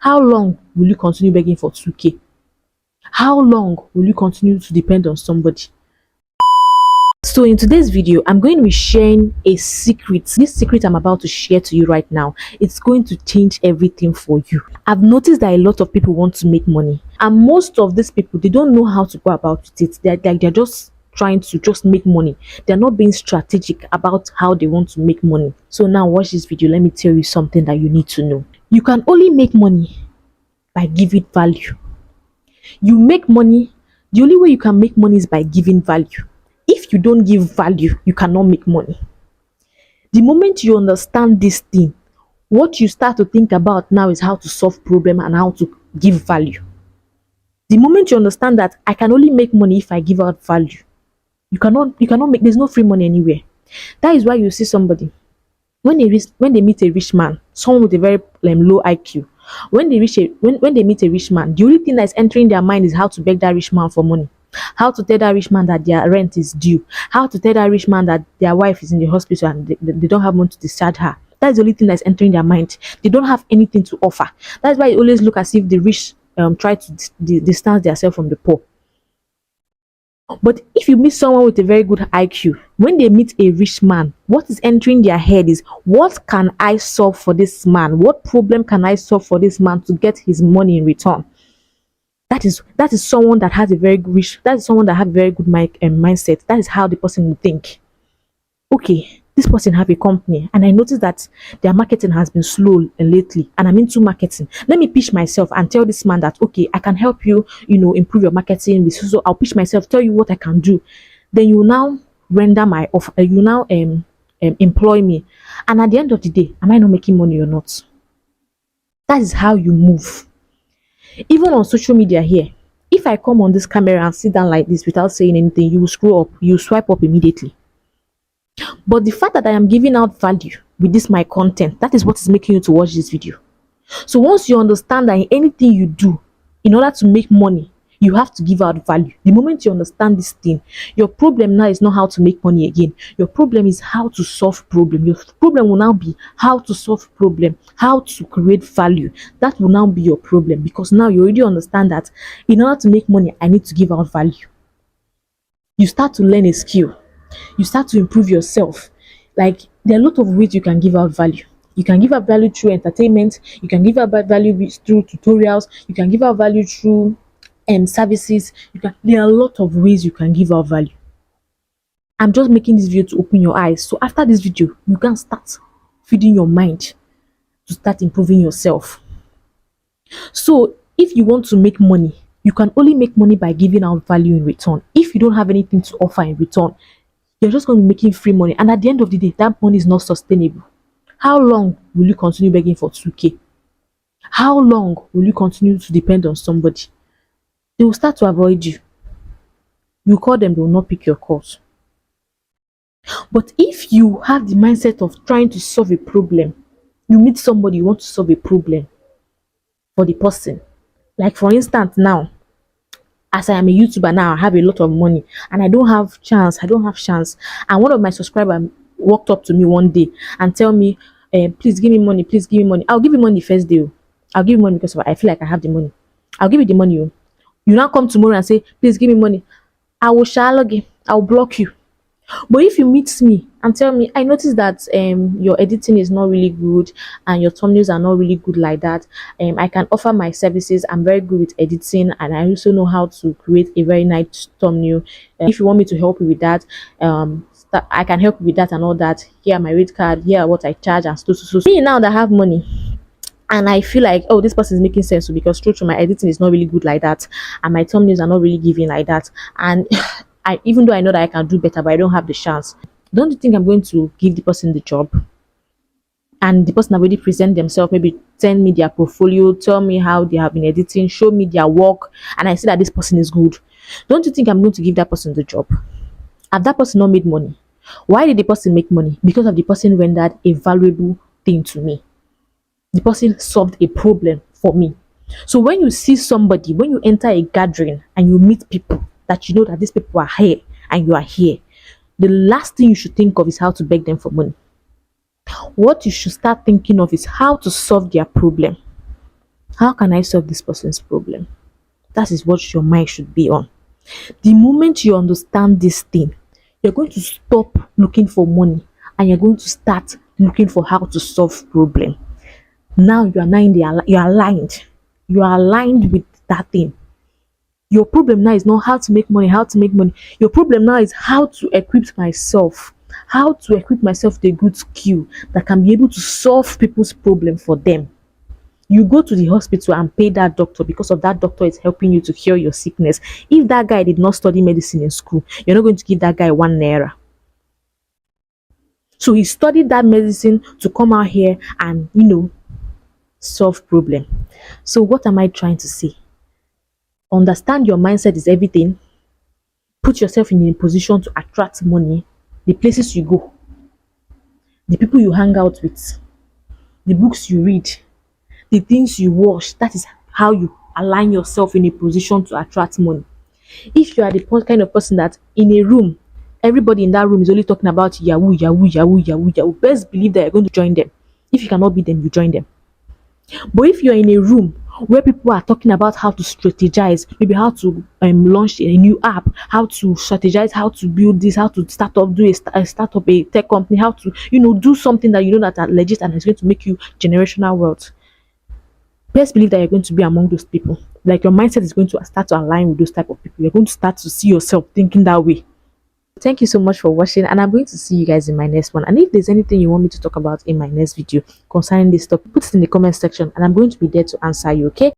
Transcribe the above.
How long will you continue begging for 2K? How long will you continue to depend on somebody? So in today's video, I'm going to be sharing a secret. This secret I'm about to share to you right now, it's going to change everything for you. I've noticed that a lot of people want to make money, and most of these people, they don't know how to go about it. They're just trying to just make money. They're not being strategic about how they want to make money. So now watch this video. Let me tell you something that you need to know. You can only make money by giving value. You make money, the only way you can make money is by giving value. If you don't give value, you cannot make money. The moment you understand this thing, what you start to think about now is how to solve problem and how to give value. The moment you understand that I can only make money if I give out value, you cannot make, there's no free money anywhere. That is why you see somebody when they meet a rich man, someone with a very low IQ, when they meet a rich man, the only thing that is entering their mind is how to beg that rich man for money, how to tell that rich man that their rent is due, how to tell that rich man that their wife is in the hospital and they don't have money to discharge her. That's the only thing that's entering their mind. They don't have anything to offer. That's why it always look as if the rich try to distance themselves from the poor. But if you meet someone with a very good IQ, when they meet a rich man, what is entering their head is, what can I solve for this man? What problem can I solve for this man to get his money in return? That is someone that has a very rich, that is someone that has very good mindset. That is how the person will think. Okay, this person have a company and I noticed that their marketing has been slow lately and I'm into marketing. Let me pitch myself and tell this man that, okay, I can help you, improve your marketing. So I'll pitch myself, tell you what I can do. Then you now render my offer, you now employ me. And at the end of the day, am I not making money or not? That is how you move. Even on social media here, if I come on this camera and sit down like this without saying anything, you will scroll up, you swipe up immediately. But the fact that I am giving out value with this my content, that is what is making you to watch this video. So once you understand that in anything you do, in order to make money, you have to give out value. The moment you understand this thing, your problem now is not how to make money again. Your problem is how to solve problem. Your problem will now be how to solve problem, how to create value. That will now be your problem, because now you already understand that in order to make money, I need to give out value. You start to learn a skill. You start to improve yourself. Like, there are a lot of ways you can give out value. You can give out value through entertainment. You can give out value through tutorials. You can give out value through services. There are a lot of ways you can give out value. I'm just making this video to open your eyes. So after this video, you can start feeding your mind to start improving yourself. So if you want to make money, you can only make money by giving out value in return. If you don't have anything to offer in return, you're just going to be making free money, and at the end of the day, that money is not sustainable. How long will you continue begging for 2K? How long will you continue to depend on somebody? They will start to avoid you. You call them, they will not pick your calls. But if you have the mindset of trying to solve a problem, you meet somebody, you want to solve a problem for the person. Like for instance now, as I am a YouTuber now, I have a lot of money and I don't have chance. And one of my subscribers walked up to me one day and tell me, please give me money, please give me money. I'll give you money the first day. I'll give you money because I feel like I have the money. I'll give you the money. You now come tomorrow and say, please give me money. I will shallowly, I'll block you. But if you meet me and tell me, I noticed that your editing is not really good and your thumbnails are not really good like that, I can offer my services. I'm very good with editing and I also know how to create a very nice thumbnail. If you want me to help you with that, I can help you with that and all that. Here are my rate card, here are what I charge and so. Me now that I have money and I feel like, oh, this person is making sense, because true, my editing is not really good like that and my thumbnails are not really giving like that, and even though I know that I can do better, but I don't have the chance. Don't you think I'm going to give the person the job? And the person already present themselves, maybe send me their portfolio, tell me how they have been editing, show me their work, and I see that this person is good. Don't you think I'm going to give that person the job? Have that person not made money? Why did the person make money? Because of the person rendered a valuable thing to me. The person solved a problem for me. So when you see somebody, when you enter a gathering and you meet people that you know that these people are here and you are here, the last thing you should think of is how to beg them for money. What you should start thinking of is how to solve their problem. How can I solve this person's problem? That is what your mind should be on. The moment you understand this thing, you're going to stop looking for money and you're going to start looking for how to solve problem. Now you are now in the you're aligned. You are aligned with that thing. Your problem now is not how to make money, how to make money. Your problem now is how to equip myself. How to equip myself with a good skill that can be able to solve people's problem for them. You go to the hospital and pay that doctor because of that doctor is helping you to cure your sickness. If that guy did not study medicine in school, you're not going to give that guy 1 naira. So he studied that medicine to come out here and solve problem. So what am I trying to say? Understand your mindset is everything. Put yourself in a position to attract money. The places you go, the people you hang out with, the books you read, the things you watch, that is how you align yourself in a position to attract money. If you are the kind of person that in a room, everybody in that room is only talking about yahoo, yahoo, yahoo, yahoo, yahoo, best believe that you're going to join them. If you cannot beat them, you join them. But if you're in a room where people are talking about how to strategize, maybe how to launch a new app, how to strategize, how to build this, how to start up, start up a tech company, how to do something that that are legit and is going to make you generational wealth, best believe that you're going to be among those people. Like your mindset is going to start to align with those type of people. You're going to start to see yourself thinking that way. Thank you so much for watching, and I'm going to see you guys in my next one. And if there's anything you want me to talk about in my next video concerning this topic, put it in the comment section and I'm going to be there to answer you. Okay?